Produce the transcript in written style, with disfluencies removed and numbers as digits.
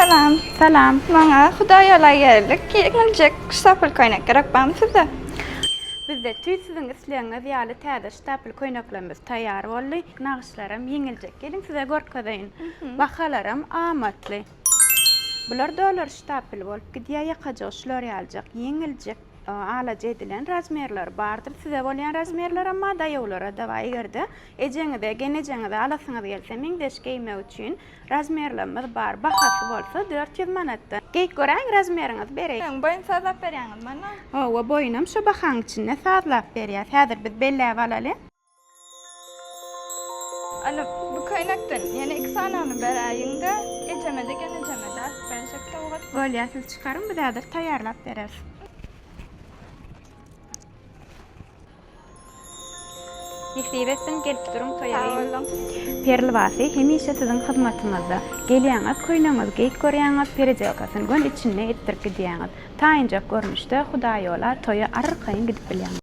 Salam. Salam. Maňa Hudaý ýola geldik. Giňiljek şapyl köýnek gerek barmy sizde? Bizde tüýsüziň isleýäňiz ýaly täze ştapyl köýneklerimiz taýýar boldy. Nagşylarym ýeňiljek. Gelin size görkezýin. Bahalarym amatly. Bular dolar ştapyl bolup gidýär ýakajak şular ýaljak. Ýeňiljek alaja edilen razmerler bardyr. Size bolýan razmerler amma daýawlara dawa egerde ejeňizde genejeňizde alasyňyz gelse meňdeş geýmek üçin razmerlerimiz bar. Bahasy bolsa 400 manatda. Geýik göräň razmeriňiz bereýin. Sen boyun sazlap berýäňiz mana. Hawa boýunam şu bahaň içinde sazlap berýär. Häzir biz belläp alaly. Ana bu köýnekden ýene 2 sanany beräýinde ejemede genejemede berşekde ogat. Bolýar siz çykaryn biz häzir taýýarlap bereriz. Ýetiripsin gelip duruň toýaryň. Perlibasy hemişe siziň hyzmatymyzda. Gelýäňiz köýneňiz geýik görýäňiz perjekasyny gön içinde etdirip gidýäňiz. Taýynjak görnüşde Hudaý ýola toýa arkaýyn gidip bilýäňiz.